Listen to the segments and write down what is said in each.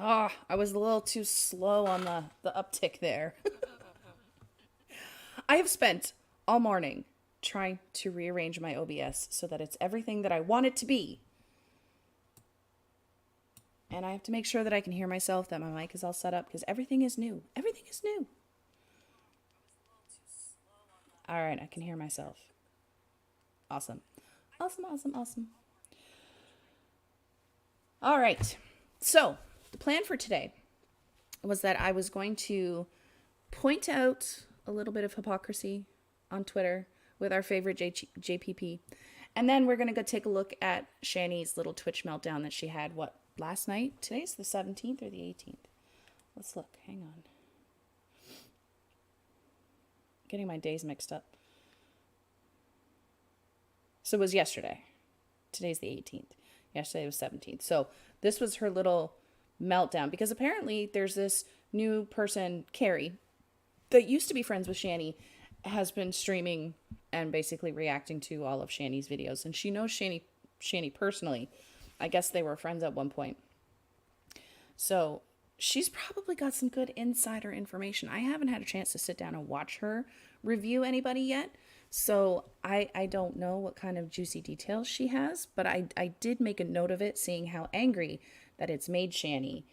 Oh, I was a little too slow on the uptick there. I have spent all morning trying to rearrange my OBS so that it's everything that I want it to be. And I have to make sure that I can hear myself, that my mic is all set up, because everything is new. Everything is new. All right, I can hear myself. Awesome. Awesome, awesome, awesome. All right. So, the plan for today was that I was going to point out a little bit of hypocrisy on Twitter with our favorite JPP. And then we're going to go take a look at Shanny's little Twitch meltdown that she had, last night? Today's the 17th or the 18th? Let's look. Hang on. Getting my days mixed up. So it was yesterday. Today's the 18th. Yesterday was 17th. So this was her little meltdown, because apparently there's this new person, Carrie, that used to be friends with Shanny, has been streaming and basically reacting to all of Shanny's videos. And she knows Shanny personally. I guess they were friends at one point. So she's probably got some good insider information. I haven't had a chance to sit down and watch her review anybody yet. So I don't know what kind of juicy details she has, but I did make a note of it, seeing how angry that it's made Shanny.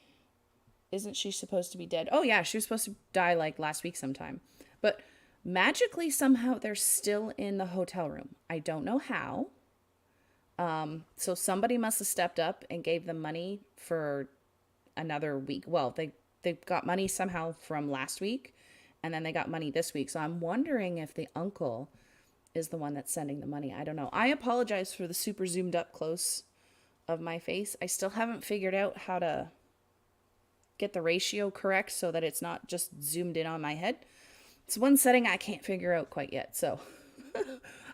Isn't she supposed to be dead? Oh yeah, she was supposed to die like last week sometime. But magically somehow they're still in the hotel room. I don't know how. So somebody must have stepped up and gave them money for another week. Well, they got money somehow from last week, and then they got money this week. So I'm wondering if the uncle is the one that's sending the money. I don't know. I apologize for the super zoomed up close of my face. I still haven't figured out how to get the ratio correct so that it's not just zoomed in on my head. It's one setting I can't figure out quite yet. So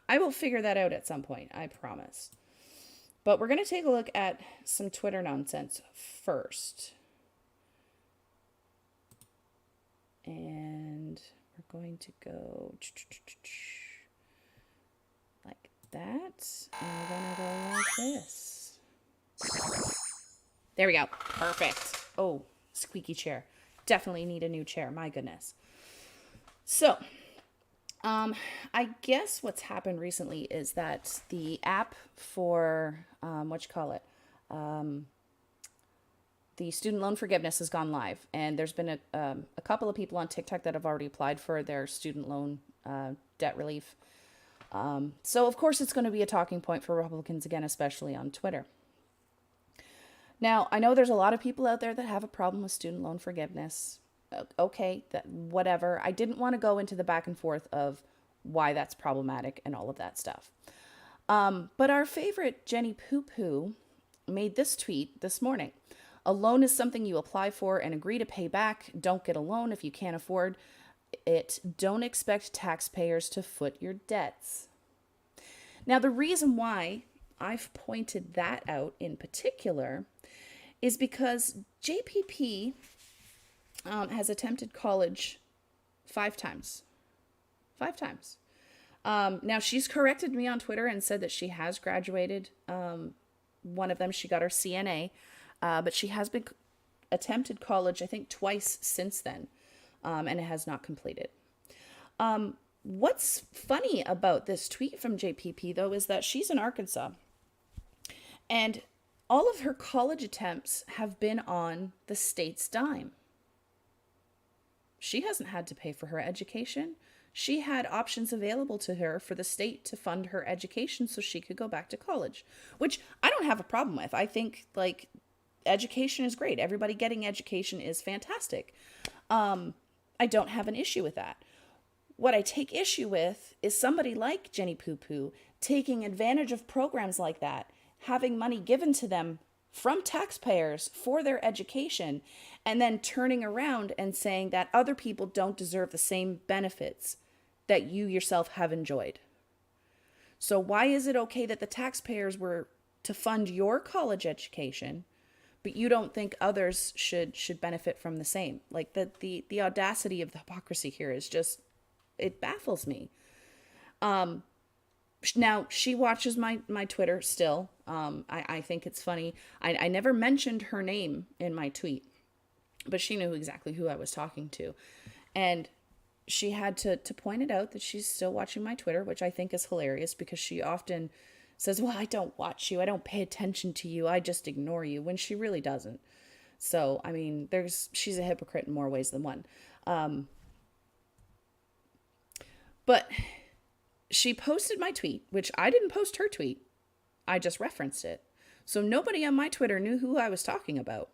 I will figure that out at some point, I promise. But we're going to take a look at some Twitter nonsense first. And we're going to go like that. And we're going to go like this. There we go. Perfect. Oh, squeaky chair. Definitely need a new chair. My goodness. So, I guess what's happened recently is that the app for, the student loan forgiveness has gone live, and there's been a couple of people on TikTok that have already applied for their student loan debt relief. So, of course, it's going to be a talking point for Republicans again, especially on Twitter. Now, I know there's a lot of people out there that have a problem with student loan forgiveness. Okay, whatever. I didn't want to go into the back and forth of why that's problematic and all of that stuff. But our favorite Jenny Poo Poo made this tweet this morning. A loan is something you apply for and agree to pay back. Don't get a loan if you can't afford it. Don't expect taxpayers to foot your debts. Now, the reason why I've pointed that out in particular is because JPP has attempted college 5 times. 5 times. Now, she's corrected me on Twitter and said that she has graduated. One of them, she got her CNA, but she has been attempted college, I think, twice since then, and it has not completed. What's funny about this tweet from JPP, though, is that she's in Arkansas, and all of her college attempts have been on the state's dime. She hasn't had to pay for her education. She had options available to her for the state to fund her education so she could go back to college, which I don't have a problem with. I think, like, education is great. Everybody getting education is fantastic. I don't have an issue with that. What I take issue with is somebody like Jenny Poo Poo taking advantage of programs like that, having money given to them from taxpayers for their education, and then turning around and saying that other people don't deserve the same benefits that you yourself have enjoyed. So why is it okay that the taxpayers were to fund your college education, but you don't think others should benefit from the same? Like, the audacity of the hypocrisy here is just, it baffles me. Now, she watches my Twitter still. I think it's funny. I never mentioned her name in my tweet, but she knew exactly who I was talking to. And she had to point it out that she's still watching my Twitter, which I think is hilarious because she often says, well, I don't watch you. I don't pay attention to you. I just ignore you, when she really doesn't. So, I mean, she's a hypocrite in more ways than one. But she posted my tweet, which I didn't post her tweet. I just referenced it. So nobody on my Twitter knew who I was talking about.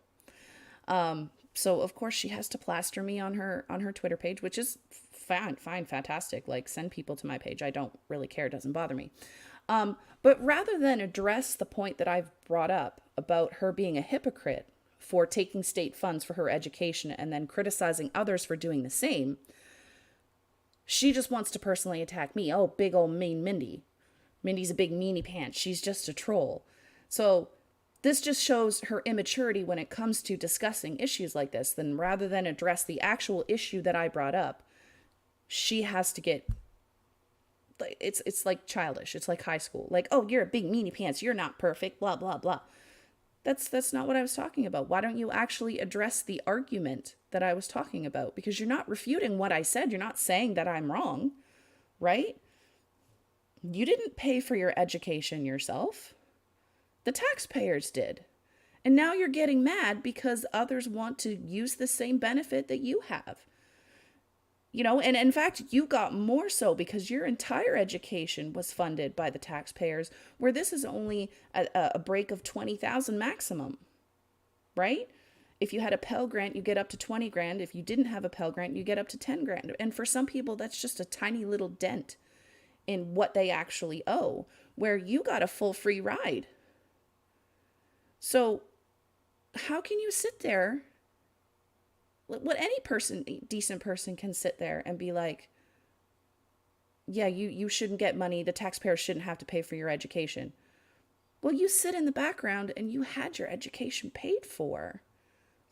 So of course she has to plaster me on her Twitter page, which is fine, fantastic. Like, send people to my page. I don't really care. It doesn't bother me. But rather than address the point that I've brought up about her being a hypocrite for taking state funds for her education and then criticizing others for doing the same, she just wants to personally attack me. Oh, big old mean Mindy. Mindy's a big meanie pants. She's just a troll. So this just shows her immaturity when it comes to discussing issues like this. Then rather than address the actual issue that I brought up, she has to get, it's like childish. It's like high school. Like, oh, you're a big meanie pants. You're not perfect. Blah, blah, blah. That's not what I was talking about. Why don't you actually address the argument that I was talking about? Because you're not refuting what I said. You're not saying that I'm wrong, right? You didn't pay for your education yourself. The taxpayers did. And now you're getting mad because others want to use the same benefit that you have. You know, and in fact, you got more so because your entire education was funded by the taxpayers, where this is only a break of $20,000 maximum, right? If you had a Pell Grant, you get up to 20 grand. If you didn't have a Pell Grant, you get up to 10 grand. And for some people, that's just a tiny little dent in what they actually owe, where you got a full free ride. So how can you sit there? What any person, decent person, can sit there and be like, yeah, you shouldn't get money. The taxpayers shouldn't have to pay for your education. Well, you sit in the background and you had your education paid for.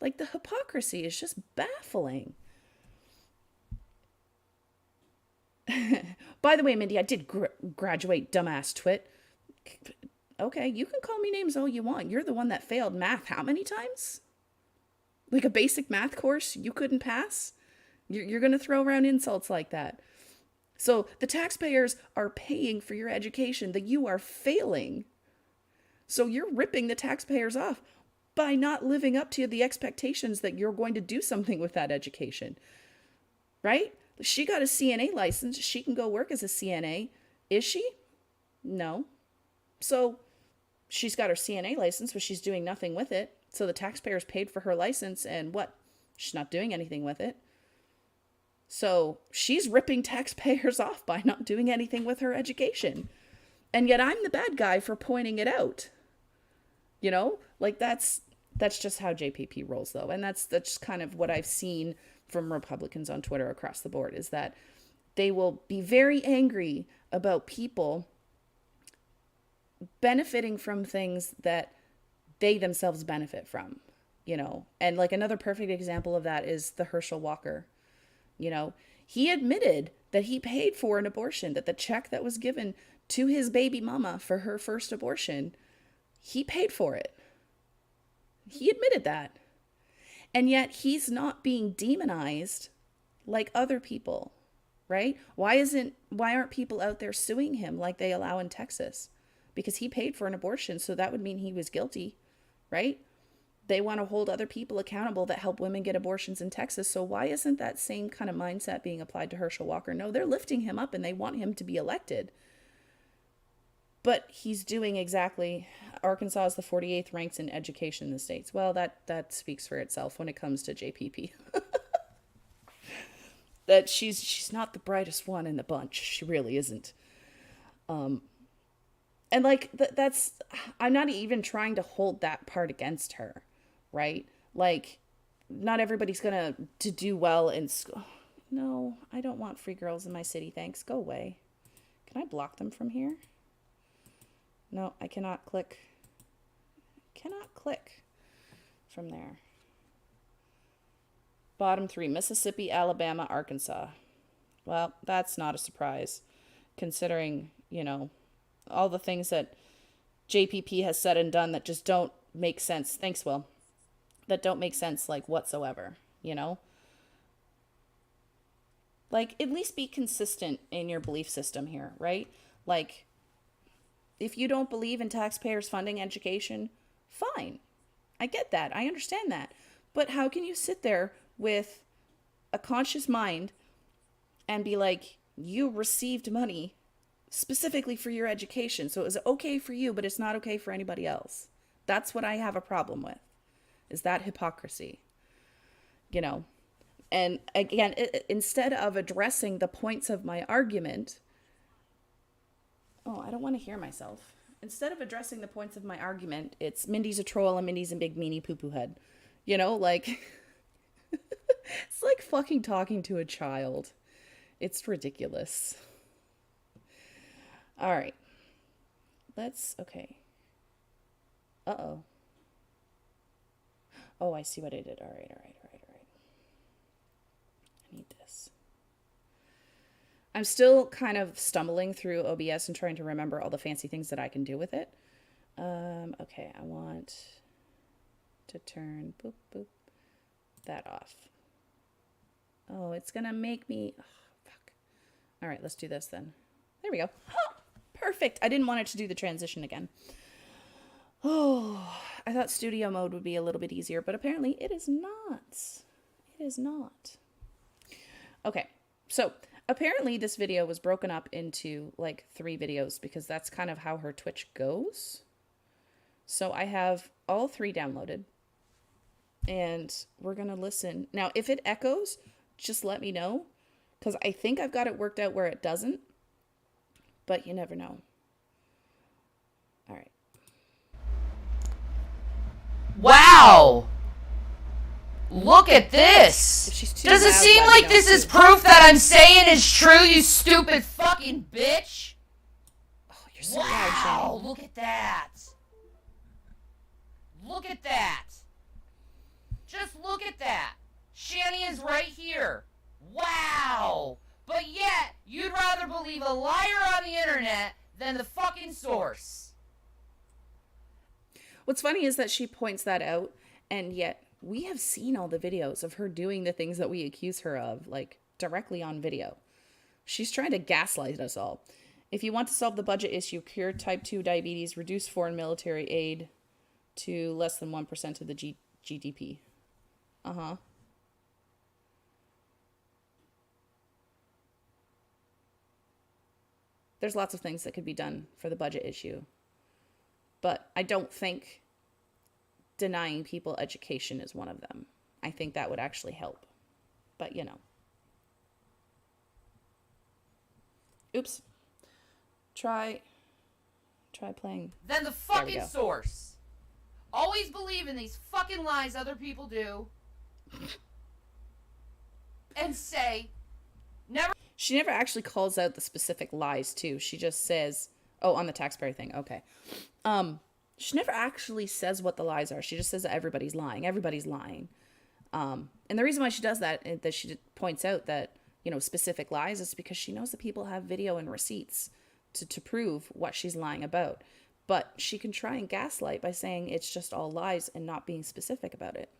Like, the hypocrisy is just baffling. By the way, Mindy, I did graduate, dumbass twit. Okay, you can call me names all you want. You're the one that failed math how many times? Like, a basic math course you couldn't pass? You're going to throw around insults like that. So the taxpayers are paying for your education that you are failing. So you're ripping the taxpayers off by not living up to the expectations that you're going to do something with that education, right? She got a CNA license. She can go work as a CNA Is she? No. So she's got her CNA license, but she's doing nothing with it. So the taxpayers paid for her license, and what? She's not doing anything with it. So she's ripping taxpayers off by not doing anything with her education. And yet I'm the bad guy for pointing it out. You know, like that's just how JPP rolls, though. And that's kind of what I've seen from Republicans on Twitter across the board, is that they will be very angry about people benefiting from things that they themselves benefit from, you know. And like another perfect example of that is the Herschel Walker. You know, he admitted that he paid for an abortion, that the check that was given to his baby mama for her first abortion, he paid for it. He admitted that. And yet he's not being demonized like other people, right? Why aren't people out there suing him like they allow in Texas? Because he paid for an abortion, so that would mean he was guilty, right? They want to hold other people accountable that help women get abortions in Texas. So why isn't that same kind of mindset being applied to Herschel Walker? No, they're lifting him up and they want him to be elected. But he's doing exactly, Arkansas is the 48th ranked in education in the states. Well, that speaks for itself when it comes to JPP. That she's not the brightest one in the bunch. She really isn't. And like, that's, I'm not even trying to hold that part against her, right? Like, not everybody's gonna to do well in school. No, I don't want free girls in my city, thanks. Go away. Can I block them from here? No, I cannot click. Cannot click from there. Bottom 3, Mississippi, Alabama, Arkansas. Well, that's not a surprise, considering, you know, all the things that JPP has said and done that just don't make sense. Thanks, Will. That don't make sense, like, whatsoever, you know? Like, at least be consistent in your belief system here, right? Like, if you don't believe in taxpayers funding education, fine. I get that. I understand that. But how can you sit there with a conscious mind and be like, you received money specifically for your education, so it was okay for you, but it's not okay for anybody else? That's what I have a problem with, is that hypocrisy, you know? And again, instead of addressing the points of my argument, I don't want to hear myself. Instead of addressing the points of my argument, it's Mindy's a troll and Mindy's a big meanie poo-poo head. You know, like, it's like fucking talking to a child. It's ridiculous. All right. Okay. Uh-oh. Oh, I see what I did. All right. I need this. I'm still kind of stumbling through OBS and trying to remember all the fancy things that I can do with it. Okay, I want to turn that off. Oh, it's gonna make me, fuck. All right, let's do this then. There we go. Oh, perfect. I didn't want it to do the transition again. Oh, I thought studio mode would be a little bit easier, but apparently it is not. It is not. Okay, so apparently this video was broken up into like 3 videos because that's kind of how her Twitch goes. So I have all 3 downloaded and we're going to listen. Now, if it echoes, just let me know, because I think I've got it worked out where it doesn't, but you never know. All right. Wow! Look at this! Does it seem like this is proof that I'm saying is true, you stupid fucking bitch? Oh, you're so loud, Shanny. Look at that! Look at that! Just look at that! Shanny is right here! Wow! But yet, you'd rather believe a liar on the internet than the fucking source. What's funny is that she points that out, and yet we have seen all the videos of her doing the things that we accuse her of, like, directly on video. She's trying to gaslight us all. If you want to solve the budget issue, cure type 2 diabetes, reduce foreign military aid to less than 1% of the GDP. Uh-huh. There's lots of things that could be done for the budget issue. But I don't think denying people education is one of them. I think that would actually help. But, Oops. Try playing. Then the fucking source. Always believe in these fucking lies other people do. And say, never. She never actually calls out the specific lies, too. She just says, oh, on the taxpayer thing. Okay. She never actually says what the lies are. She just says that everybody's lying. Everybody's lying. And the reason why she does that, that she points out that, specific lies, is because she knows that people have video and receipts to prove what she's lying about. But she can try and gaslight by saying it's just all lies and not being specific about it.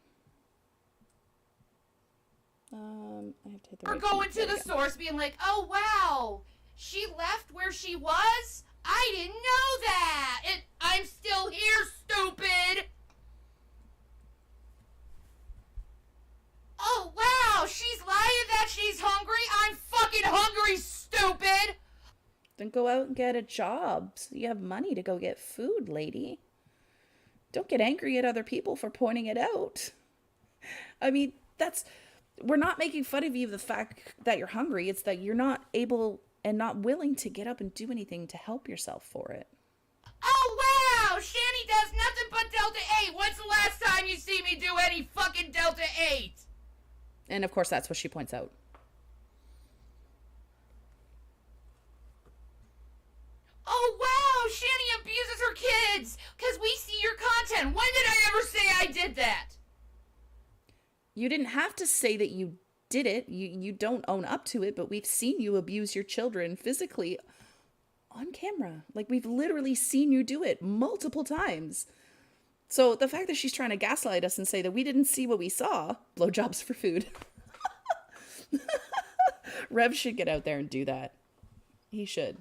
I have to hit the Or going to the source being like, oh, wow, she left where she was? I didn't know that. And I'm still here, stupid. Oh, wow, she's lying that she's hungry. I'm fucking hungry, stupid. Then go out and get a job so you have money to go get food, lady. Don't get angry at other people for pointing it out. I mean, we're not making fun of you, the fact that you're hungry. It's that you're not able and not willing to get up and do anything to help yourself for it. Oh, wow, Shanny does nothing but Delta 8. When's the last time you see me do any fucking Delta 8? And, of course, that's what she points out. Oh, wow, Shanny abuses her kids because we see your content. When did I ever say I did that? You didn't have to say that you did it. You don't own up to it, but we've seen you abuse your children physically on camera. Like, we've literally seen you do it multiple times. So the fact that she's trying to gaslight us and say that we didn't see what we saw, blowjobs for food. Rev should get out there and do that. He should.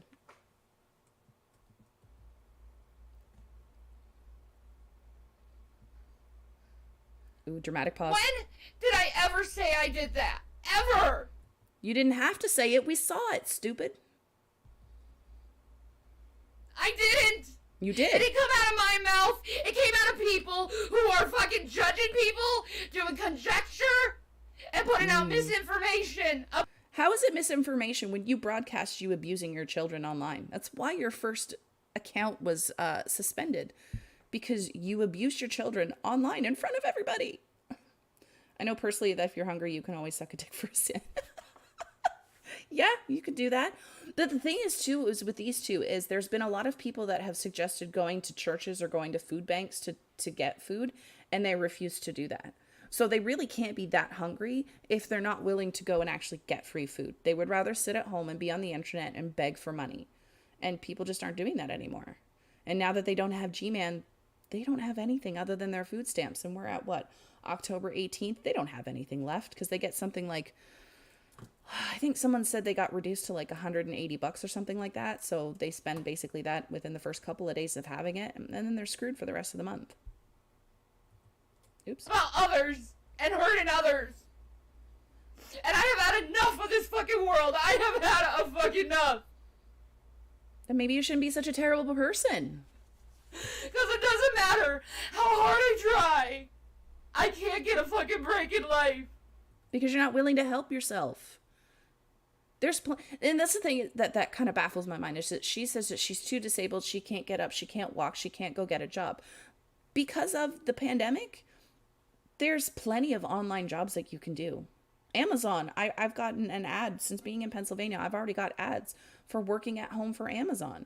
Ooh, dramatic pause. When did I ever say I did that? Ever! You didn't have to say it. We saw it, stupid. I didn't! You did. It didn't come out of my mouth. It came out of people who are fucking judging people, doing conjecture, and putting out misinformation. How is it misinformation when you broadcast you abusing your children online? That's why your first account was suspended. Because you abused your children online in front of everybody. I know personally that if you're hungry, you can always suck a dick for a sin. Yeah, you could do that. But the thing is, too, is with these two, is there's been a lot of people that have suggested going to churches or going to food banks to get food, and they refuse to do that. So they really can't be that hungry if they're not willing to go and actually get free food. They would rather sit at home and be on the internet and beg for money. And people just aren't doing that anymore. And now that they don't have G-Man, they don't have anything other than their food stamps. And we're at October 18th? They don't have anything left because they get something like, I think someone said they got reduced to like $180 or something like that. So they spend basically that within the first couple of days of having it. And then they're screwed for the rest of the month. Oops. About others and hurting others. And I have had enough of this fucking world. I have had a fucking enough. Then maybe you shouldn't be such a terrible person. Because it doesn't matter how hard I try. I can't get a fucking break in life. Because you're not willing to help yourself. And that's the thing that kind of baffles my mind, is that she says that she's too disabled, she can't get up, she can't walk, she can't go get a job. Because of the pandemic, there's plenty of online jobs that you can do. Amazon, I've gotten an ad since being in Pennsylvania. I've already got ads for working at home for Amazon.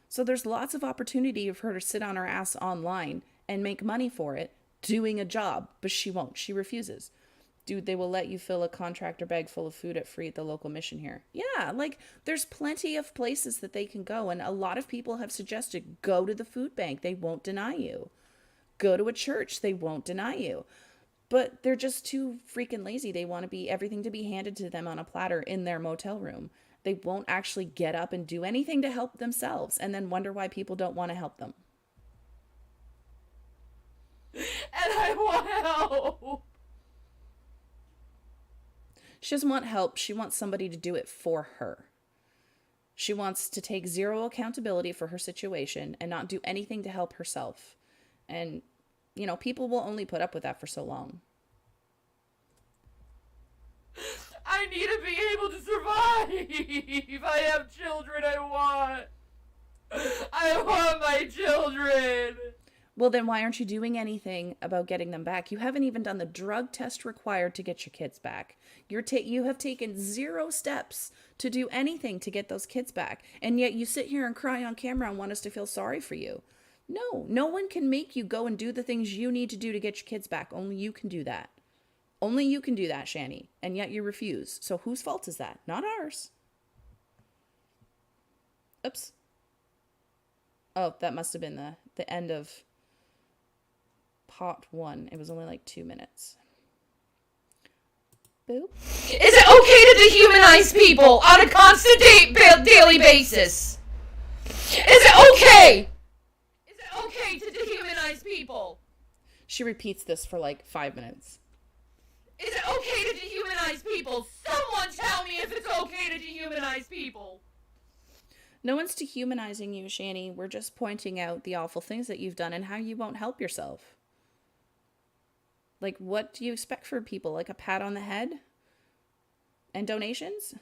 So there's lots of opportunity for her to sit on her ass online and make money for it, doing a job, but she won't. She refuses. Dude, they will let you fill a contractor bag full of food free at the local mission here. Yeah, like, there's plenty of places that they can go, and a lot of people have suggested go to the food bank. They won't deny you. Go to a church. They won't deny you. But they're just too freaking lazy. They want everything to be handed to them on a platter in their motel room. They won't actually get up and do anything to help themselves, and then wonder why people don't want to help them. And I want help. She doesn't want help. She wants somebody to do it for her. She wants to take zero accountability for her situation and not do anything to help herself. And, people will only put up with that for so long. I need to be able to survive. I have children I want my children. Well, then why aren't you doing anything about getting them back? You haven't even done the drug test required to get your kids back. You have taken zero steps to do anything to get those kids back. And yet you sit here and cry on camera and want us to feel sorry for you. No one can make you go and do the things you need to do to get your kids back. Only you can do that. Only you can do that, Shanny. And yet you refuse. So whose fault is that? Not ours. Oops. Oh, that must have been the end of part 1. It was only like 2 minutes. Boop. Is it okay to dehumanize people on a constant daily basis? Is it okay? Is it okay to dehumanize people? She repeats this for like 5 minutes. Is it okay to dehumanize people? Someone tell me if it's okay to dehumanize people. No one's dehumanizing you, Shanny. We're just pointing out the awful things that you've done and how you won't help yourself. Like, what do you expect from people? Like a pat on the head? And donations?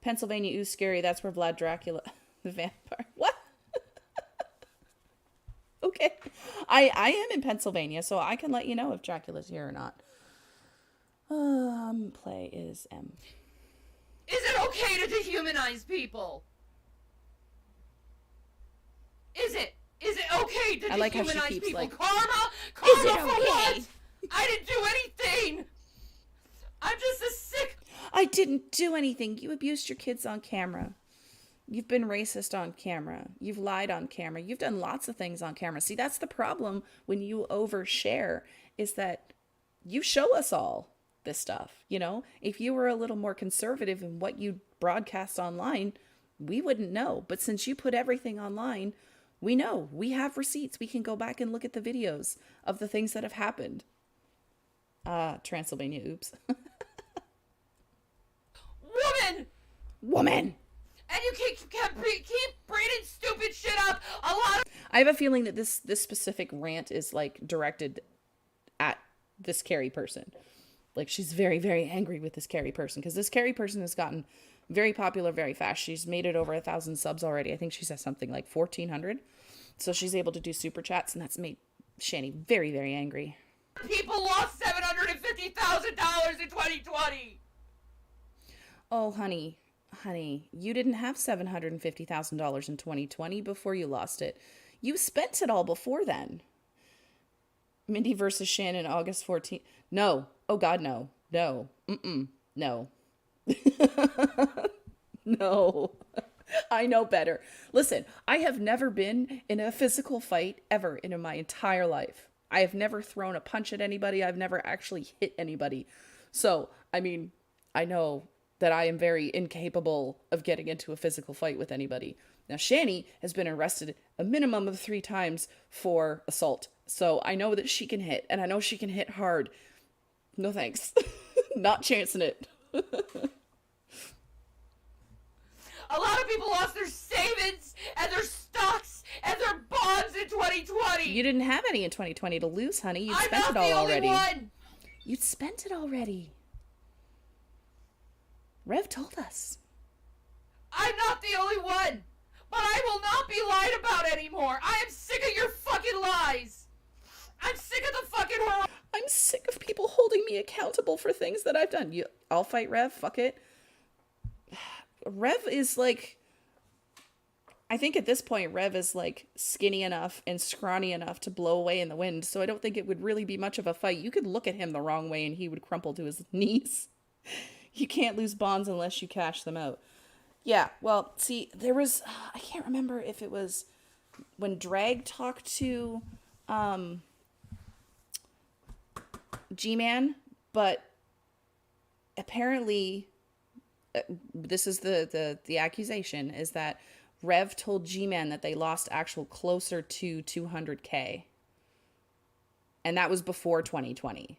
Pennsylvania, ooh, scary. That's where Vlad Dracula, the vampire. What? Okay. I am in Pennsylvania, so I can let you know if Dracula's here or not. Play is M. Is it okay to dehumanize people? Is it okay to dehumanize people? Like, Karma is it for okay? what? I didn't do anything. I'm just a sick. I didn't do anything. You abused your kids on camera. You've been racist on camera. You've lied on camera. You've done lots of things on camera. See, that's the problem when you overshare, is that you show us all this stuff. If you were a little more conservative in what you broadcast online, we wouldn't know. But since you put everything online, we know. We have receipts. We can go back and look at the videos of the things that have happened. Transylvania, oops. Woman! And you keep bringing stupid shit up. I have a feeling that this specific rant is like directed at this Carrie person. Like, she's very, very angry with this Carrie person, because this Carrie person has gotten very popular very fast. She's made it over 1,000 subs already. I think she's at something like 1,400. So she's able to do super chats, and that's made Shanny very, very angry. People lost $750,000 in 2020. Oh, honey, you didn't have $750,000 in 2020 before you lost it. You spent it all before then. Mindy versus Shannon, August 14th. No. Oh, God, no. No. No. No. I know better. Listen, I have never been in a physical fight ever in my entire life. I have never thrown a punch at anybody. I've never actually hit anybody. So, I know that I am very incapable of getting into a physical fight with anybody. Now, Shanny has been arrested a minimum of 3 times for assault. So I know that she can hit, and I know she can hit hard. No thanks. Not chancing it. A lot of people lost their savings and their stocks and their bonds in 2020. You didn't have any in 2020 to lose, honey. You'd spent it all already. You'd spent it already. Rev told us. I'm not the only one, but I will not be lied about anymore. I am sick of your fucking lies. I'm sick of the fucking horror. I'm sick of people holding me accountable for things that I've done. I'll fight Rev. Fuck it. Rev is like, I think at this point, Rev is like skinny enough and scrawny enough to blow away in the wind. So I don't think it would really be much of a fight. You could look at him the wrong way and he would crumple to his knees. You can't lose bonds unless you cash them out. Yeah, well, see, there was, I can't remember if it was when Drag talked to G-Man, but apparently this is the accusation, is that Rev told G-Man that they lost actual closer to 200K. And that was before 2020.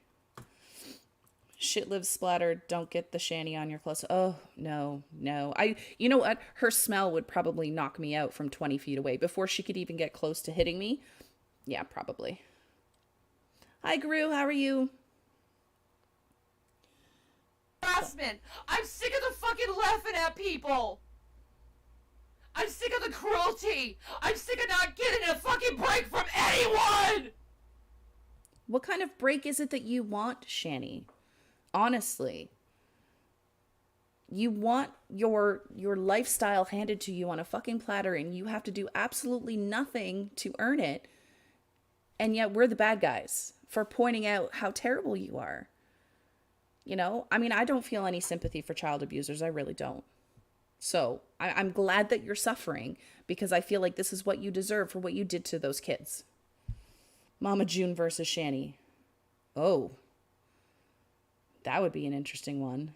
Shit lives splattered. Don't get the Shanny on your clothes. Oh, no, no. You know what? Her smell would probably knock me out from 20 feet away before she could even get close to hitting me. Yeah, probably. Hi, Gru. How are you? Harassment. I'm sick of the fucking laughing at people. I'm sick of the cruelty. I'm sick of not getting a fucking break from anyone. What kind of break is it that you want, Shanny? Honestly. You want your lifestyle handed to you on a fucking platter and you have to do absolutely nothing to earn it. And yet we're the bad guys for pointing out how terrible you are. You know, I mean, I don't feel any sympathy for child abusers. I really don't. So I'm glad that you're suffering because I feel like this is what you deserve for what you did to those kids. Mama June versus Shanny. Oh, that would be an interesting one.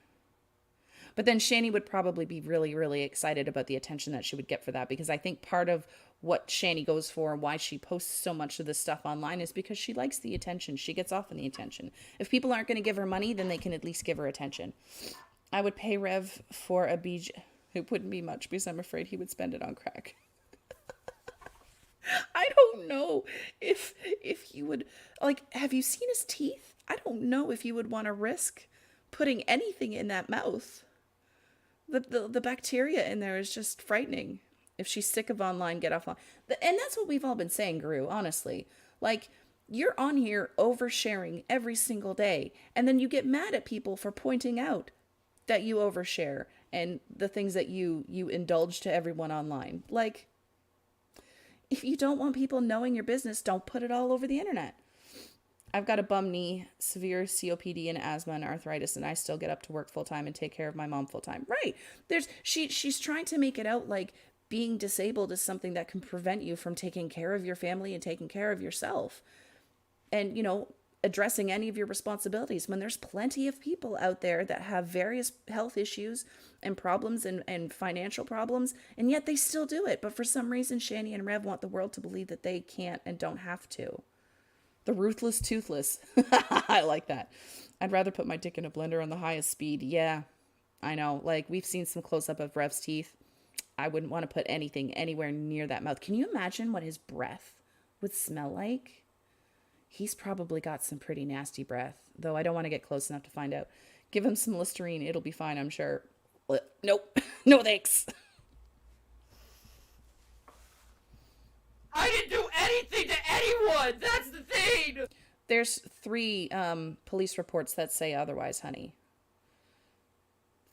But then Shanny would probably be really, really excited about the attention that she would get for that because I think part of what Shanny goes for and why she posts so much of this stuff online is because she likes the attention. She gets off on the attention. If people aren't going to give her money, then they can at least give her attention. I would pay Rev for a BJ. It wouldn't be much because I'm afraid he would spend it on crack. I don't know if you would, like, have you seen his teeth? I don't know if you would want to risk putting anything in that mouth. The bacteria in there is just frightening. If she's sick of online, get off. And that's what we've all been saying, Guru, honestly. Like, you're on here oversharing every single day. And then you get mad at people for pointing out that you overshare and the things that you indulge to everyone online. Like, if you don't want people knowing your business, don't put it all over the internet. I've got a bum knee, severe COPD and asthma and arthritis, and I still get up to work full time and take care of my mom full time. Right. She's trying to make it out like being disabled is something that can prevent you from taking care of your family and taking care of yourself. And, you know, addressing any of your responsibilities when there's plenty of people out there that have various health issues and problems and financial problems, and yet they still do it. But for some reason, Shanny and Rev want the world to believe that they can't and don't have to. The ruthless toothless. I like that. I'd rather put my dick in a blender on the highest speed. Yeah, I know. Like, we've seen some close-up of Rev's teeth. I wouldn't want to put anything anywhere near that mouth. Can you imagine what his breath would smell like? He's probably got some pretty nasty breath, though I don't want to get close enough to find out. Give him some Listerine. It'll be fine, I'm sure. Nope. No thanks. I didn't do anything to anyone. That's the thing. There's 3 police reports that say otherwise, honey.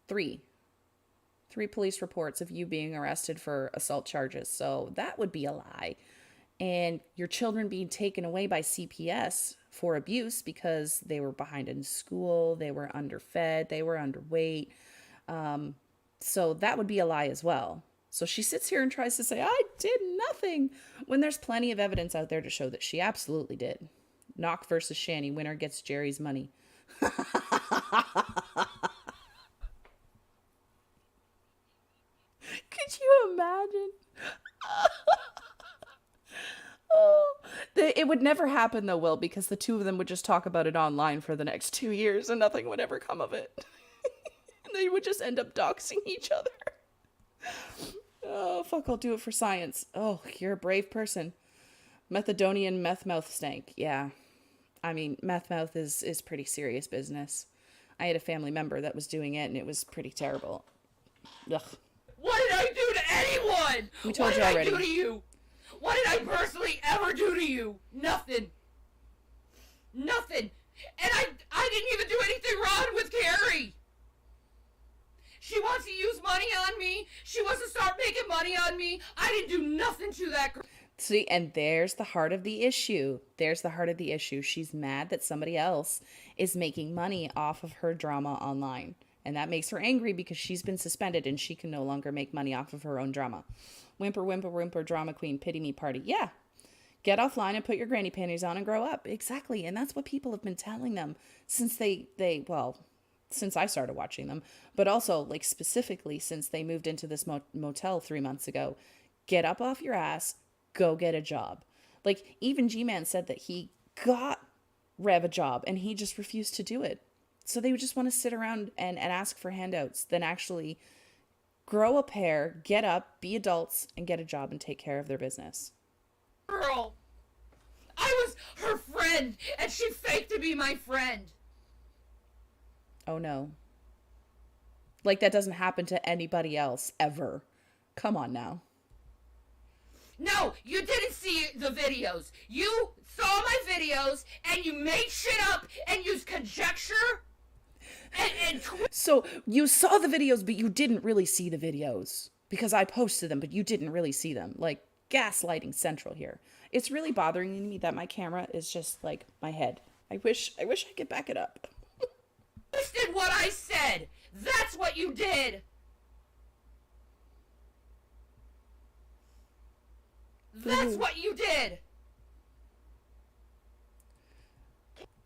3 police reports of you being arrested for assault charges. So that would be a lie. And your children being taken away by CPS for abuse because they were behind in school, they were underfed, they were underweight. So that would be a lie as well. So she sits here and tries to say, I did nothing, when there's plenty of evidence out there to show that she absolutely did. Knock versus Shanny, winner gets Jerry's money. Could you imagine? Oh, it would never happen though, Will, because the two of them would just talk about it online for the next 2 years and nothing would ever come of it. And they would just end up doxing each other. Oh, fuck, I'll do it for science. Oh, you're a brave person. Methadonian meth mouth stank. Yeah. I mean, meth mouth is pretty serious business. I had a family member that was doing it and it was pretty terrible. Ugh. What did I do to anyone? We told you already. What did I do to you? What did I personally ever do to you? Nothing. Nothing. And I didn't even do anything wrong with Carrie. She wants to use money on me. She wants to start making money on me. I didn't do nothing to that girl. See, and there's the heart of the issue. There's the heart of the issue. She's mad that somebody else is making money off of her drama online. And that makes her angry because she's been suspended and she can no longer make money off of her own drama. Whimper, whimper, whimper, drama queen, pity me party. Yeah. Get offline and put your granny panties on and grow up. Exactly. And that's what people have been telling them since since I started watching them, but also like specifically since they moved into this motel 3 months ago. Get up off your ass, go get a job. Like, even G-Man said that he got Rev a job and he just refused to do it. So they would just want to sit around and ask for handouts than actually grow a pair, get up, be adults, and get a job and take care of their business. Girl, I was her friend, and she faked to be my friend. Oh no. Like that doesn't happen to anybody else ever. Come on now. No, you didn't see the videos. You saw my videos, and you made shit up and used conjecture So you saw the videos, but you didn't really see the videos because I posted them, but you didn't really see them. Like gaslighting central here. It's really bothering me that my camera is just like my head. I wish I could back it up. twisted what I said. That's what you did. That's what you did.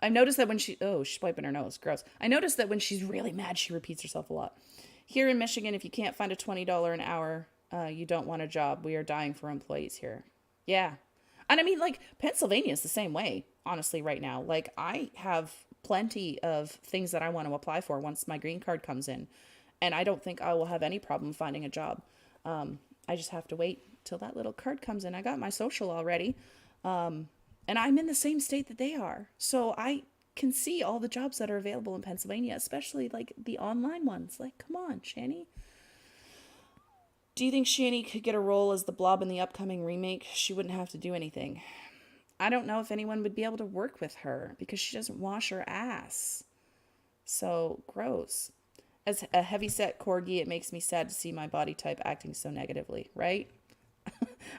I noticed that when she's wiping her nose. Gross. I noticed that when she's really mad, she repeats herself a lot. Here in Michigan, if you can't find a $20 an hour, you don't want a job. We are dying for employees here. Yeah. And I mean, like, Pennsylvania is the same way, honestly, right now. Like, I have plenty of things that I want to apply for once my green card comes in. And I don't think I will have any problem finding a job. I just have to wait till that little card comes in. I got my social already. And I'm in the same state that they are. So I can see all the jobs that are available in Pennsylvania, especially like the online ones. Like, come on, Shanny. Do you think Shanny could get a role as the Blob in the upcoming remake? She wouldn't have to do anything. I don't know if anyone would be able to work with her because she doesn't wash her ass. So gross. As a heavyset corgi, it makes me sad to see my body type acting so negatively, right?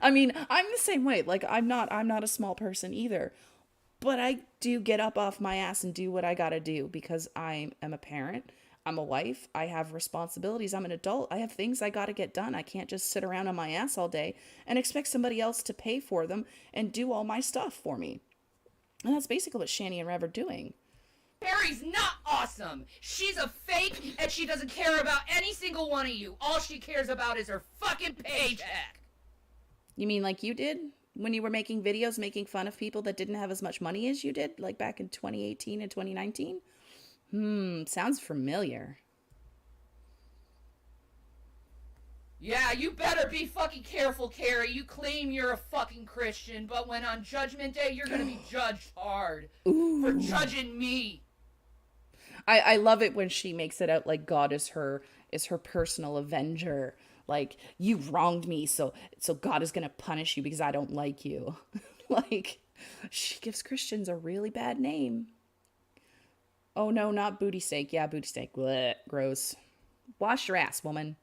I mean, I'm the same way. Like, I'm not a small person either. But I do get up off my ass and do what I gotta do because I am a parent. I'm a wife. I have responsibilities. I'm an adult. I have things I gotta get done. I can't just sit around on my ass all day and expect somebody else to pay for them and do all my stuff for me. And that's basically what Shanny and Rev are doing. Carrie's not awesome. She's a fake, and she doesn't care about any single one of you. All she cares about is her fucking paycheck. You mean like you did when you were making videos making fun of people that didn't have as much money as you did, like back in 2018 and 2019? Sounds familiar. Yeah, you better be fucking careful, Carrie. You claim you're a fucking Christian, but when on Judgment Day, you're gonna be judged hard. Ooh. For judging me. I love it when she makes it out like God is her personal avenger. Like, you wronged me, so God is gonna punish you because I don't like you. Like, she gives Christians a really bad name. Oh no, not booty steak. Yeah, booty steak. Blech, gross. Wash your ass, woman.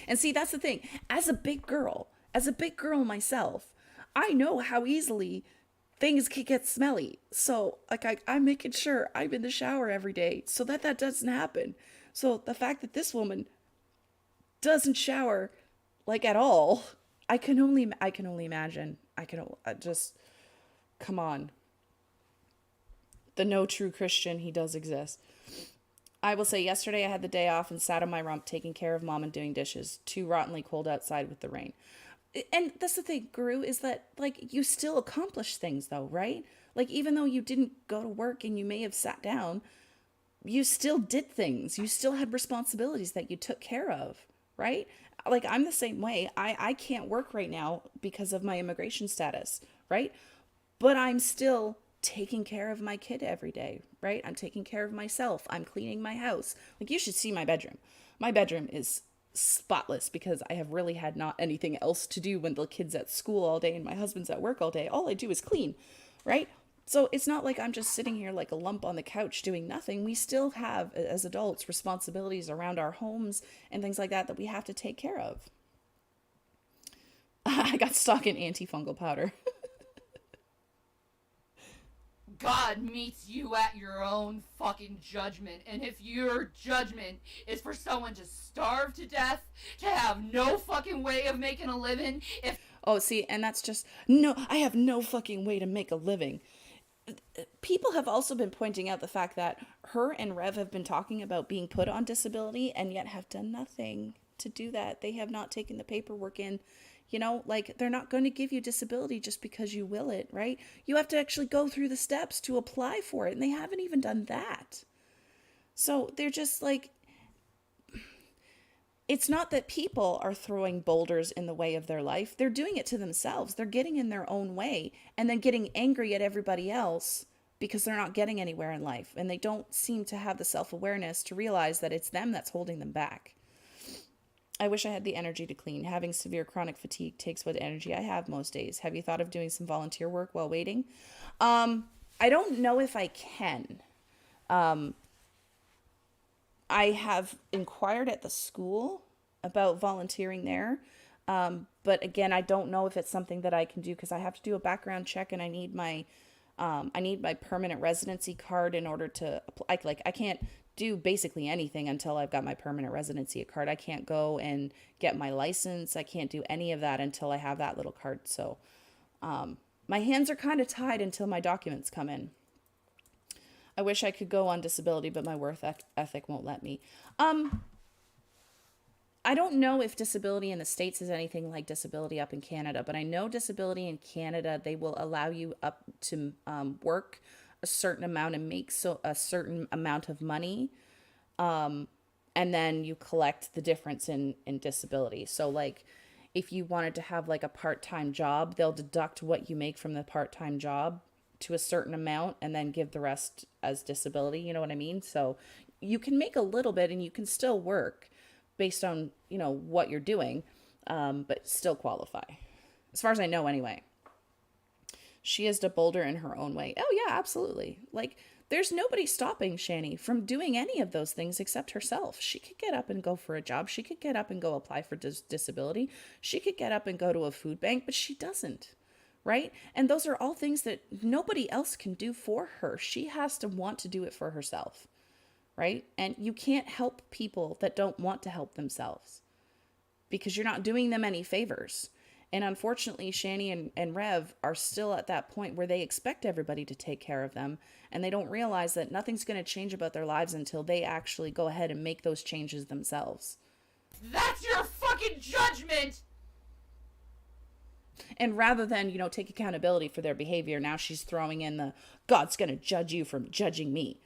And see, that's the thing. As a big girl myself, I know how easily things can get smelly. So, like, I'm making sure I'm in the shower every day so that doesn't happen. So the fact that this woman doesn't shower, like, at all, I can only imagine. Come on. The no true Christian, he does exist. I will say yesterday I had the day off and sat on my rump taking care of mom and doing dishes. Too rottenly cold outside with the rain. And that's the thing, Guru, is that, like, you still accomplish things though, right? Like, even though you didn't go to work and you may have sat down, you still did things. You still had responsibilities that you took care of, right? Like, I'm the same way. I can't work right now because of my immigration status, right? But I'm still taking care of my kid every day, right? I'm taking care of myself. I'm cleaning my house. Like, you should see my bedroom. My bedroom is spotless because I have really had not anything else to do when the kid's at school all day and my husband's at work all day. All I do is clean, right? So it's not like I'm just sitting here like a lump on the couch doing nothing. We still have, as adults, responsibilities around our homes and things like that we have to take care of. I got stuck in antifungal powder. God meets you at your own fucking judgment. And if your judgment is for someone to starve to death, to have no fucking way of making a living, Oh, see, and that's just, no, I have no fucking way to make a living. People have also been pointing out the fact that her and Rev have been talking about being put on disability and yet have done nothing. to do that. They have not taken the paperwork in. Like, they're not going to give you disability just because you will it, right? You have to actually go through the steps to apply for it, and they haven't even done that. So they're just like, it's not that people are throwing boulders in the way of their life. They're doing it to themselves. They're getting in their own way and then getting angry at everybody else because they're not getting anywhere in life. And they don't seem to have the self-awareness to realize that it's them that's holding them back. I wish I had the energy to clean. Having severe chronic fatigue takes what energy I have most days. Have you thought of doing some volunteer work while waiting? I don't know if I can. I have inquired at the school about volunteering there. But again, I don't know if it's something that I can do because I have to do a background check and I need my permanent residency card in order to apply. Like, I can't do basically anything until I've got my permanent residency card. I can't go and get my license. I can't do any of that until I have that little card. So, my hands are kind of tied until my documents come in. I wish I could go on disability, but my work ethic won't let me. I don't know if disability in the States is anything like disability up in Canada, but I know disability in Canada, they will allow you up to work a certain amount and make a certain amount of money. And then you collect the difference in disability. So like if you wanted to have like a part-time job, they'll deduct what you make from the part-time job to a certain amount and then give the rest as disability. You know what I mean? So you can make a little bit and you can still work based on, what you're doing, but still qualify. As far as I know anyway. She is a boulder in her own way. Oh yeah, absolutely. Like, there's nobody stopping Shanny from doing any of those things except herself. She could get up and go for a job. She could get up and go apply for disability. She could get up and go to a food bank, but she doesn't. Right? And those are all things that nobody else can do for her. She has to want to do it for herself. Right? And you can't help people that don't want to help themselves because you're not doing them any favors. And unfortunately, Shanny and Rev are still at that point where they expect everybody to take care of them. And they don't realize that nothing's going to change about their lives until they actually go ahead and make those changes themselves. That's your fucking judgment! And rather than, take accountability for their behavior, now she's throwing in the, God's going to judge you from judging me.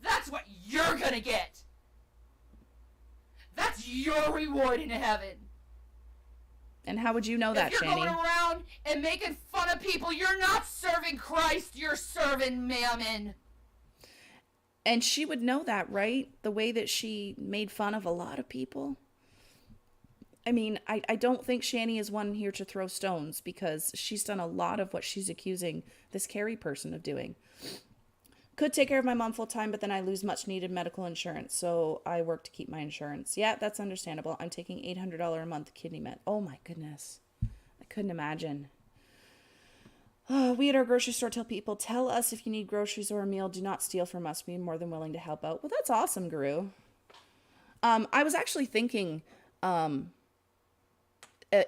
That's what you're gonna get! That's your reward in heaven! And how would you know that, If you're Shanny? going around and making fun of people, you're not serving Christ, you're serving mammon! And she would know that, right? The way that she made fun of a lot of people. I mean, I don't think Shanny is one here to throw stones because she's done a lot of what she's accusing this Carrie person of doing. Could take care of my mom full time, but then I lose much needed medical insurance, so I work to keep my insurance. Yeah, that's understandable. I'm taking $800 a month kidney med. Oh my goodness. I couldn't imagine. We at our grocery store tell people, tell us if you need groceries or a meal. Do not steal from us. We're more than willing to help out. Well, that's awesome, Guru. I was actually thinking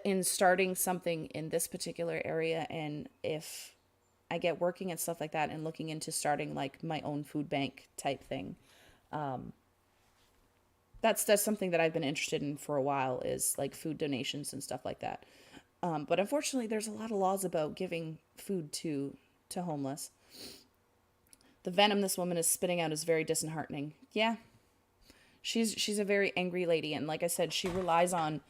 in starting something in this particular area, and if I get working and stuff like that and looking into starting like my own food bank type thing. That's something that I've been interested in for a while, is like food donations and stuff like that. But unfortunately there's a lot of laws about giving food to homeless. The venom this woman is spitting out is very disheartening. Yeah. She's a very angry lady. And like I said, she relies on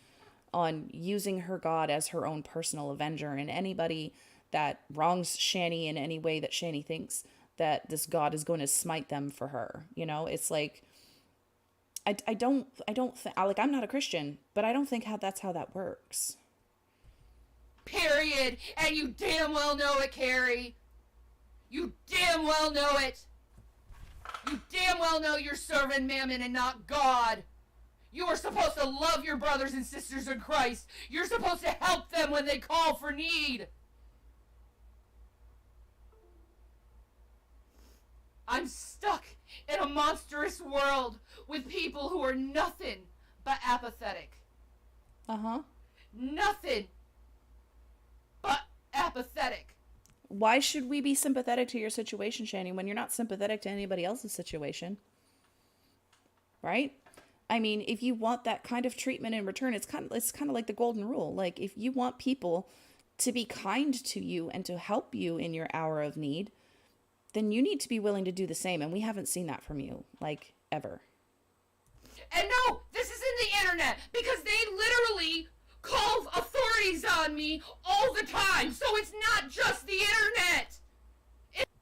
using her God as her own personal avenger, and anybody that wrongs Shanny in any way that Shanny thinks that this God is going to smite them for her. It's like, I don't think, like, I'm not a Christian, but I don't think that's how that works. Period. And you damn well know it, Carrie. You damn well know it. You damn well know you're serving mammon and not God. You are supposed to love your brothers and sisters in Christ. You're supposed to help them when they call for need. I'm stuck in a monstrous world with people who are nothing but apathetic. Uh-huh. Nothing but apathetic. Why should we be sympathetic to your situation, Shanny, when you're not sympathetic to anybody else's situation? Right? I mean, if you want that kind of treatment in return, it's kind of like the golden rule. Like if you want people to be kind to you and to help you in your hour of need, then you need to be willing to do the same. And we haven't seen that from you, like, ever. And no, this isn't the internet, because they literally call authorities on me all the time. So it's not just the internet.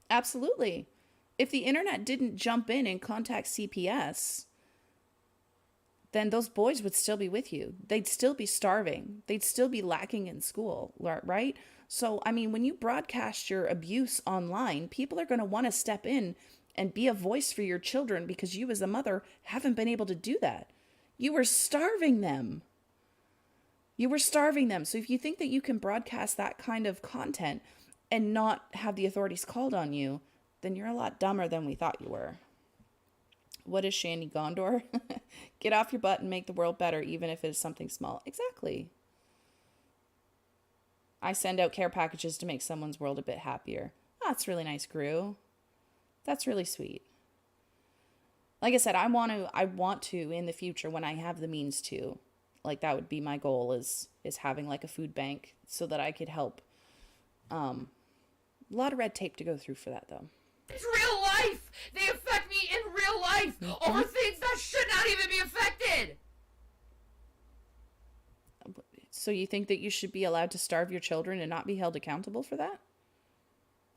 Absolutely. If the internet didn't jump in and contact CPS, then those boys would still be with you. They'd still be starving. They'd still be lacking in school, right? So, I mean, when you broadcast your abuse online, people are going to want to step in and be a voice for your children because you as a mother haven't been able to do that. You were starving them. You were starving them. So if you think that you can broadcast that kind of content and not have the authorities called on you, then you're a lot dumber than we thought you were. What is Shanny Gondor? Get off your butt and make the world better, even if it is something small. Exactly. I send out care packages to make someone's world a bit happier. Oh, that's really nice, Gru. That's really sweet. Like I said, I want to in the future when I have the means to. Like that would be my goal is having like a food bank so that I could help. A lot of red tape to go through for that though. It's real life. They affect me in real life over things that should not even be affected. So you think that you should be allowed to starve your children and not be held accountable for that?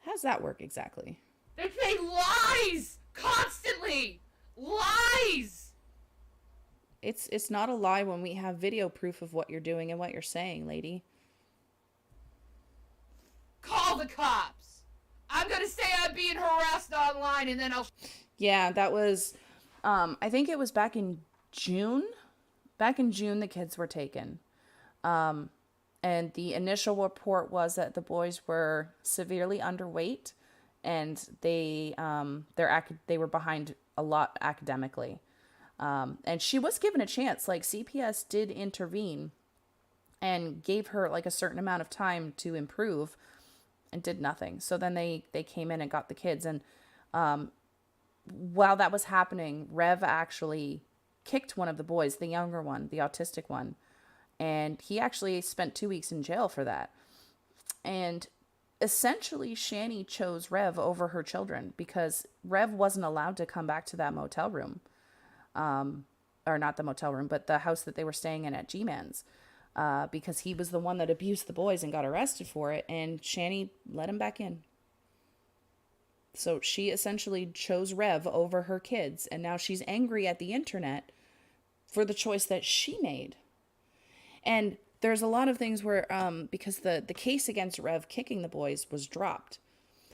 How's that work exactly? They say lies constantly. Lies. It's not a lie when we have video proof of what you're doing and what you're saying, lady. Call the cops. I'm gonna say I'm being harassed online, and then I'll... Yeah, that was, I think it was back in June. Back in June, the kids were taken. And the initial report was that the boys were severely underweight, and they were behind a lot academically. And she was given a chance. Like CPS did intervene and gave her like a certain amount of time to improve, and did nothing. So then they came in and got the kids. And while that was happening, Rev actually kicked one of the boys, the younger one, the autistic one. And he actually spent 2 weeks in jail for that. And essentially, Shanny chose Rev over her children because Rev wasn't allowed to come back to that motel room. Or not the motel room, but the house that they were staying in at G-Man's. Because he was the one that abused the boys and got arrested for it, and Shanny let him back in. So she essentially chose Rev over her kids, and now she's angry at the internet for the choice that she made. And there's a lot of things where, because the case against Rev kicking the boys was dropped.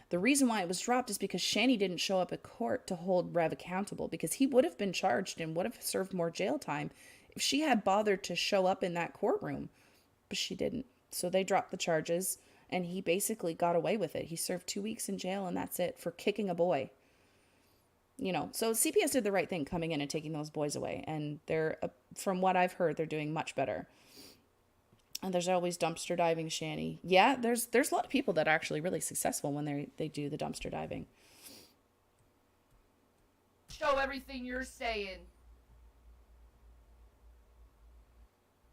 The reason why it was dropped is because Shanny didn't show up at court to hold Rev accountable, because he would have been charged and would have served more jail time if she had bothered to show up in that courtroom, but she didn't. So they dropped the charges, and he basically got away with it. He served 2 weeks in jail, and that's it, for kicking a boy. You know, so CPS did the right thing coming in and taking those boys away, and they're, from what I've heard, they're doing much better. And there's always dumpster diving, Shanny. Yeah, there's a lot of people that are actually really successful when they do the dumpster diving. Show everything you're saying.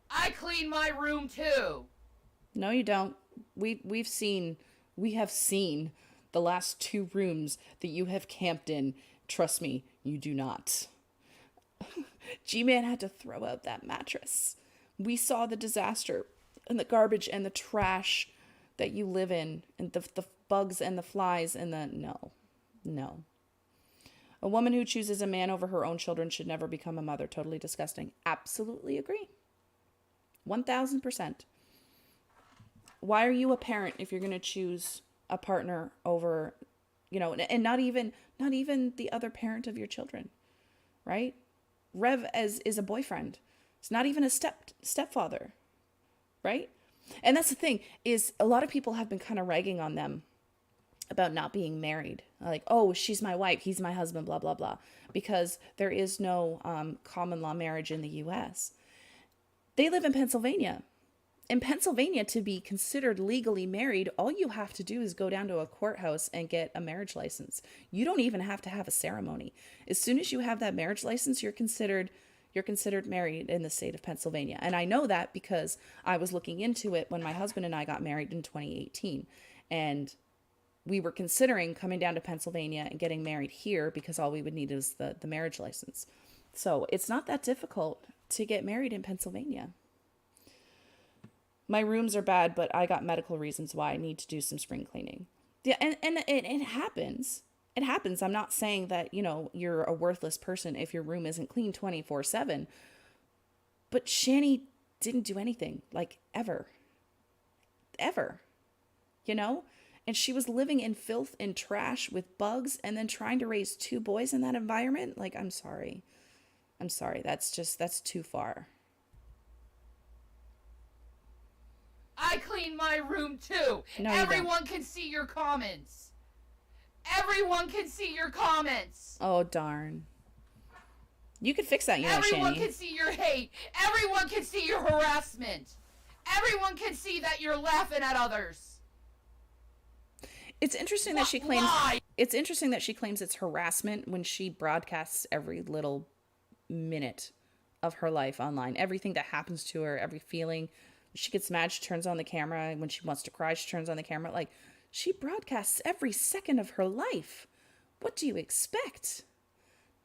I clean my room too. No, you don't. We have seen the last 2 rooms that you have camped in. Trust me, you do not. G-Man had to throw out that mattress. We saw the disaster and the garbage and the trash that you live in, and the bugs and the flies and the... No. A woman who chooses a man over her own children should never become a mother. Totally disgusting. Absolutely agree. 1000%. Why are you a parent if you're going to choose a partner over, and not even the other parent of your children, right? Rev is a boyfriend. It's not even a stepfather, right? And that's the thing, is a lot of people have been kind of ragging on them about not being married. Like, oh, she's my wife, he's my husband, blah, blah, blah. Because there is no common law marriage in the U.S. They live in Pennsylvania. In Pennsylvania, to be considered legally married, all you have to do is go down to a courthouse and get a marriage license. You don't even have to have a ceremony. As soon as you have that marriage license, you're considered you're considered married in the state of Pennsylvania. And I know that because I was looking into it when my husband and I got married in 2018. And we were considering coming down to Pennsylvania and getting married here because all we would need is the marriage license. So it's not that difficult to get married in Pennsylvania. My rooms are bad, but I got medical reasons why I need to do some spring cleaning. Yeah, and it happens. It happens. I'm not saying that, you're a worthless person if your room isn't clean 24/7. But Shanny didn't do anything, like ever. Ever. And she was living in filth and trash with bugs and then trying to raise two boys in that environment. Like, I'm sorry. That's too far. I clean my room too. No, Everyone can see your comments. Everyone can see your comments. Oh, darn. You could fix that, Everyone Shanny. can see your hate. Everyone can see your harassment. Everyone can see that you're laughing at others. It's interesting that she claims it's harassment when she broadcasts every little minute of her life online. Everything that happens to her, every feeling. She gets mad, she turns on the camera. When she wants to cry, she turns on the camera. Like, she broadcasts every second of her life. What do you expect?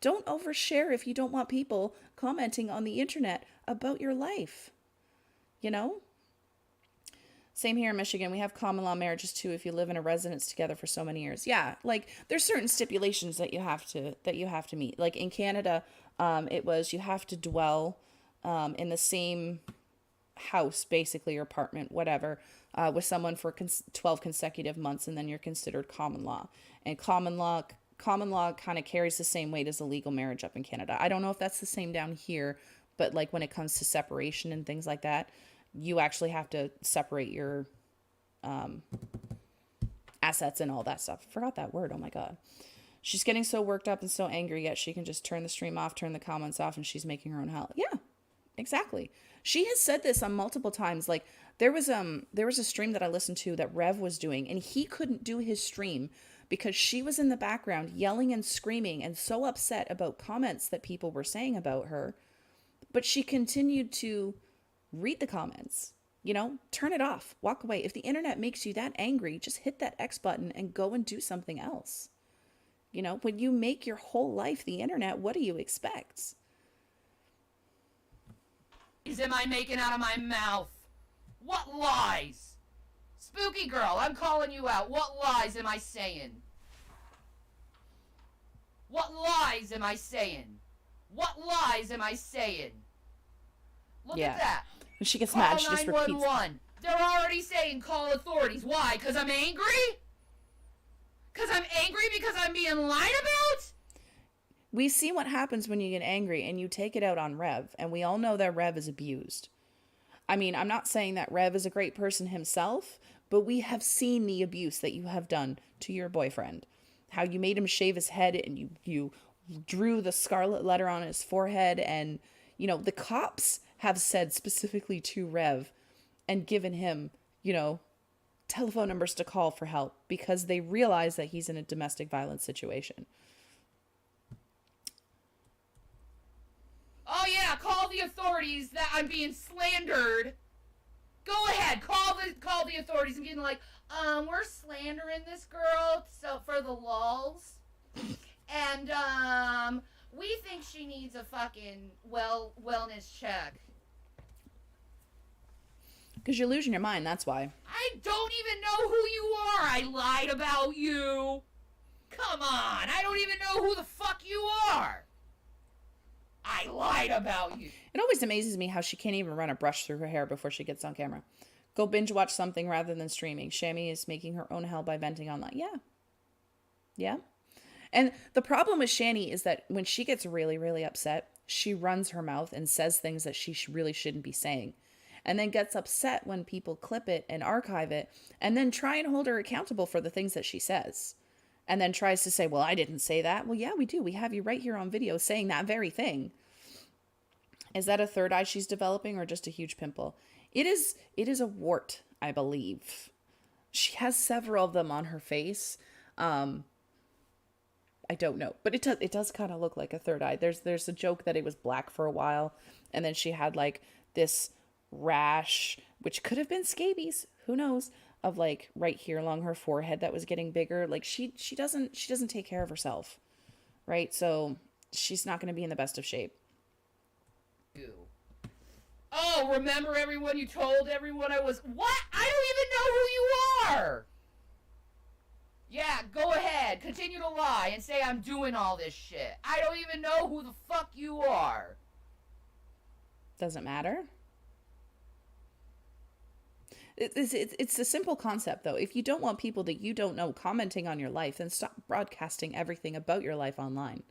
Don't overshare if you don't want people commenting on the internet about your life. Same here in Michigan. We have common law marriages too if you live in a residence together for so many years. Yeah, like there's certain stipulations that you have to meet. Like in Canada, it was you have to dwell in the same house, basically, or apartment, whatever, with someone for 12 consecutive months, and then you're considered common law. And common law kind of carries the same weight as a legal marriage up in Canada. I don't know if that's the same down here, but like when it comes to separation and things like that, you actually have to separate your assets and all that stuff. I forgot that word. Oh my God. She's getting so worked up and so angry, yet she can just turn the stream off, turn the comments off, and she's making her own hell. Yeah, exactly. She has said this on multiple times. Like there was a stream that I listened to that Rev was doing, and he couldn't do his stream because she was in the background yelling and screaming and so upset about comments that people were saying about her. But she continued to read the comments, turn it off, walk away. If the internet makes you that angry, just hit that X button and go and do something else. When you make your whole life the internet, what do you expect? Am I making out of my mouth? What lies? Spooky girl, I'm calling you out. What lies am I saying? What lies am I saying? What lies am I saying? Look at that. When she gets call mad, she just repeats. 911. They're already saying call authorities. Why? Because I'm angry? Because I'm angry because I'm being lied about? We see what happens when you get angry and you take it out on Rev, and we all know that Rev is abused. I mean, I'm not saying that Rev is a great person himself, but we have seen the abuse that you have done to your boyfriend. How you made him shave his head and you drew the scarlet letter on his forehead, and the cops have said specifically to Rev and given him, telephone numbers to call for help because they realize that he's in a domestic violence situation. Oh yeah, call the authorities that I'm being slandered. Go ahead, call the authorities and getting like, we're slandering this girl so for the lulz. And we think she needs a fucking wellness check. Because you're losing your mind, that's why. I don't even know who you are. I lied about you. Come on, I don't even know who the fuck you are. I lied about you. It always amazes me how she can't even run a brush through her hair before she gets on camera. Go binge watch something rather than streaming. Shammy is making her own hell by venting online. Yeah. Yeah. And the problem with Shanny is that when she gets really, really upset, she runs her mouth and says things that she really shouldn't be saying. And then gets upset when people clip it and archive it and then try and hold her accountable for the things that she says. And then tries to say, well, I didn't say that. Well, yeah, we do. We have you right here on video saying that very thing. Is that a third eye she's developing or just a huge pimple? It is a wart, I believe. She has several of them on her face. I I don't know, but it does kind of look like a third eye. There's a joke that it was black for a while, and then she had like this rash, which could have been scabies, who knows, of like right here along her forehead that was getting bigger. Like she doesn't take care of herself, right? So she's not going to be in the best of shape. Oh, remember everyone you told everyone I was... What? I don't even know who you are! Yeah, go ahead. Continue to lie and say I'm doing all this shit. I don't even know who the fuck you are. Doesn't matter. It's a simple concept, though. If you don't want people that you don't know commenting on your life, then stop broadcasting everything about your life online.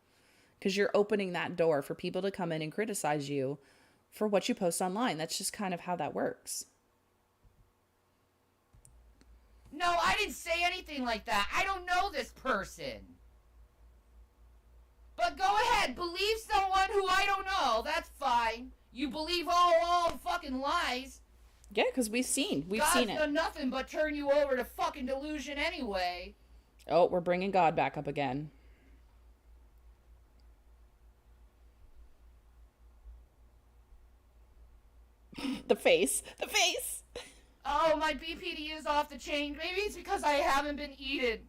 Because you're opening that door for people to come in and criticize you for what you post online. That's just kind of how that works. No, I didn't say anything like that. I don't know this person. But go ahead, believe someone who I don't know. That's fine. You believe all fucking lies. Yeah, because we've seen it. God's done nothing but turn you over to fucking delusion anyway. Oh, we're bringing God back up again. The face. Oh, my BPD is off the chain. Maybe it's because I haven't been eating.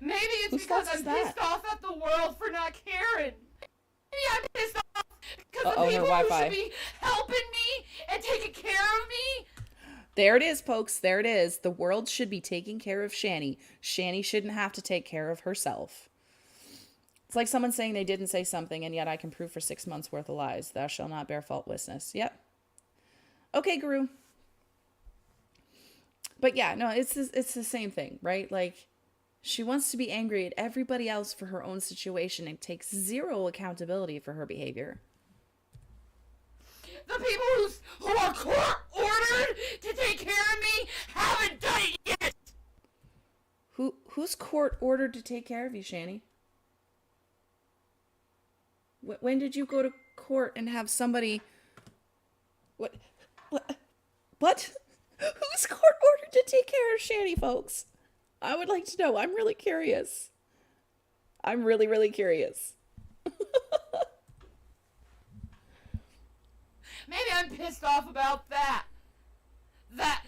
Maybe it's because I'm pissed off at the world for not caring. Maybe I'm pissed off because the people who should be helping me and taking care of me. There it is, folks. There it is. The world should be taking care of Shanny. Shanny shouldn't have to take care of herself. It's like someone saying they didn't say something, and yet I can prove for 6 months worth of lies. Thou shalt not bear false witness. Yep. Okay, Guru. But yeah, no, it's the same thing, right? Like, she wants to be angry at everybody else for her own situation and takes zero accountability for her behavior. The people who are court-ordered to take care of me haven't done it yet! Who's court-ordered to take care of you, Shanny? When did you go to court and have somebody... What? Who's court-ordered to take care of Shanny, folks? I would like to know. I'm really curious. I'm really, really curious. Maybe I'm pissed off about that. That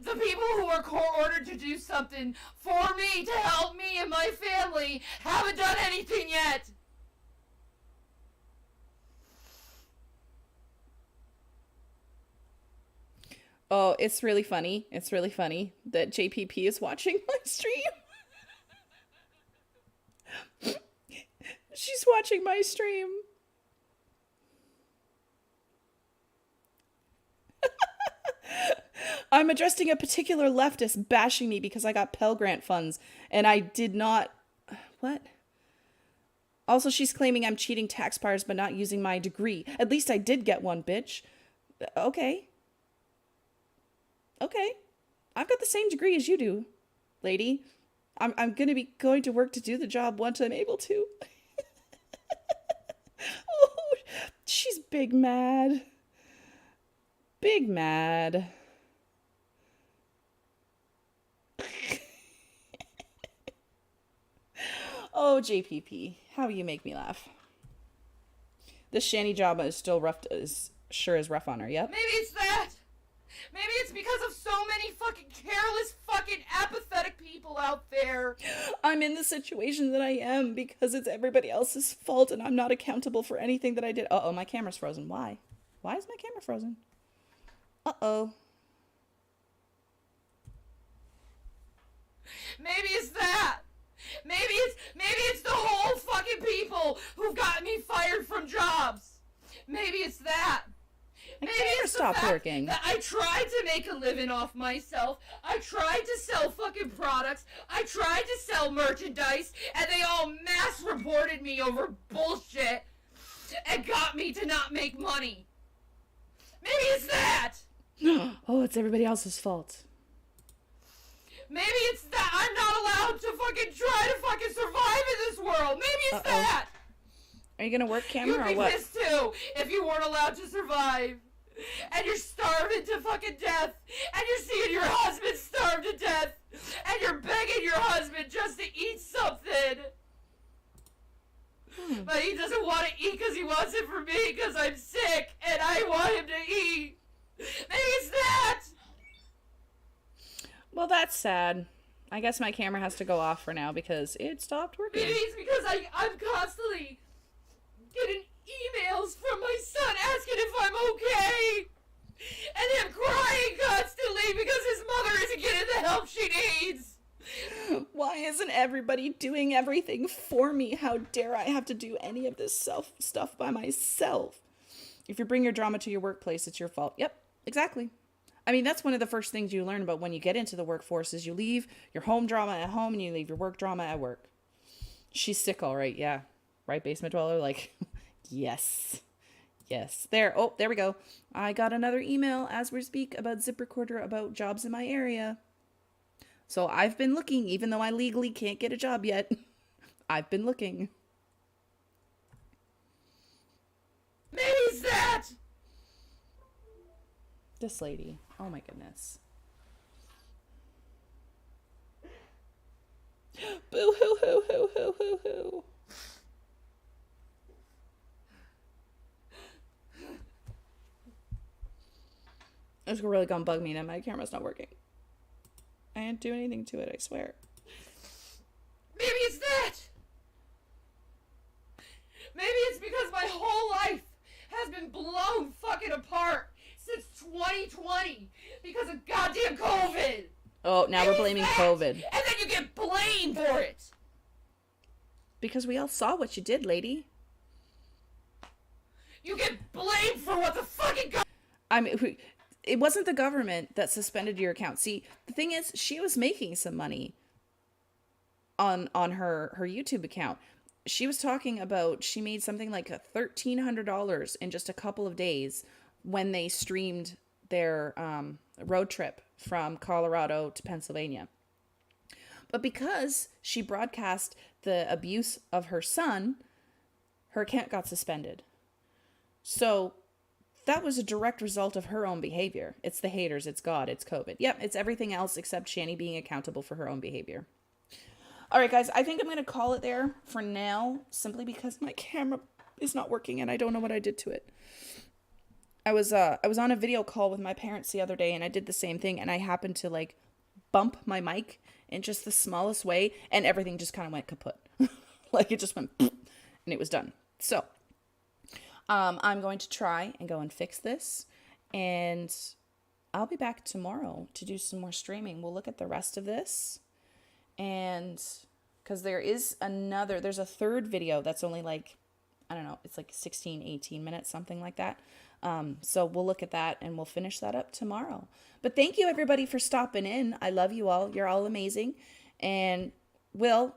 the people who are court-ordered to do something for me, to help me and my family, haven't done anything yet. Oh, it's really funny. It's really funny that JPP is watching my stream. She's watching my stream. I'm addressing a particular leftist bashing me because I got Pell Grant funds and I did not... What? Also, she's claiming I'm cheating taxpayers but not using my degree. At least I did get one, bitch. Okay. Okay. I've got the same degree as you do, lady. I'm going to be going to work to do the job once I'm able to. Oh, she's big mad. Big mad. Oh, JPP, how you make me laugh. This Shanny job is still rough, is sure is rough on her, yep. Maybe it's that. Maybe it's because of so many fucking careless, fucking apathetic people out there. I'm in the situation that I am because it's everybody else's fault and I'm not accountable for anything that I did. Uh-oh, my camera's frozen. Why? Why is my camera frozen? Uh-oh. Maybe it's that. Maybe it's the whole fucking people who've gotten me fired from jobs. Maybe it's that. Maybe it's the fact working. That I tried to make a living off myself. I tried to sell fucking products. I tried to sell merchandise, and they all mass reported me over bullshit and got me to not make money. Maybe it's that. Oh, it's everybody else's fault. Maybe it's that I'm not allowed to fucking try to fucking survive in this world. Maybe it's that. Are you gonna work camera or what? You'd be pissed too if you weren't allowed to survive. And you're starving to fucking death. And you're seeing your husband starve to death. And you're begging your husband just to eat something. Well, that's sad. I guess my camera has to go off for now because it stopped working. Maybe it's because I'm constantly getting emails from my son asking if I'm okay. And him crying constantly because his mother isn't getting the help she needs. Why isn't everybody doing everything for me? How dare I have to do any of this stuff by myself? If you bring your drama to your workplace, it's your fault. Yep, exactly. I mean, that's one of the first things you learn about when you get into the workforce is you leave your home drama at home and you leave your work drama at work. She's sick, all right. Yeah. Right, basement dweller? Like, yes. Yes. There. Oh, there we go. I got another email as we speak about ZipRecorder about jobs in my area. So I've been looking, even though I legally can't get a job yet. I've been looking. Maybe it's that. This lady. Oh my goodness. Boo hoo hoo hoo hoo hoo hoo. It's really gonna bug me that my camera's not working. I didn't do anything to it, I swear. Maybe it's that. Maybe it's because my whole life has been blown fucking apart since 2020 because of goddamn COVID. Oh, now we're blaming COVID. And then you get blamed for it. Because we all saw what you did, lady. You get blamed for what the fucking I mean, it wasn't the government that suspended your account. See, the thing is, she was making some money on her YouTube account. She was talking about she made something like $1,300 in just a couple of days when they streamed their road trip from Colorado to Pennsylvania. But because she broadcast the abuse of her son, her account got suspended. So that was a direct result of her own behavior. It's the haters, it's God, it's COVID. Yep, it's everything else except Shanny being accountable for her own behavior. All right, guys, I think I'm going to call it there for now, simply because my camera is not working and I don't know what I did to it. I was on a video call with my parents the other day and I did the same thing and I happened to like bump my mic in just the smallest way and everything just kind of went kaput. Like it just went and it was done. So, I'm going to try and go and fix this and I'll be back tomorrow to do some more streaming. We'll look at the rest of this. And because there's a third video that's only like, I don't know, it's like 16, 18 minutes, something like that. So we'll look at that and we'll finish that up tomorrow. But thank you everybody for stopping in. I love you all. You're all amazing. And Will,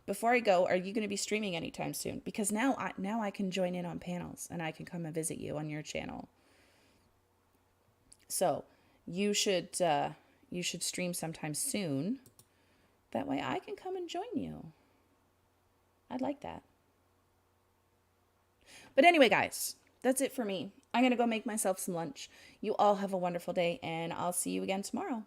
before I go, are you going to be streaming anytime soon? Because now I can join in on panels and I can come and visit you on your channel. So you should stream sometime soon. That way I can come and join you. I'd like that. But anyway, guys, that's it for me. I'm going to go make myself some lunch. You all have a wonderful day, and I'll see you again tomorrow.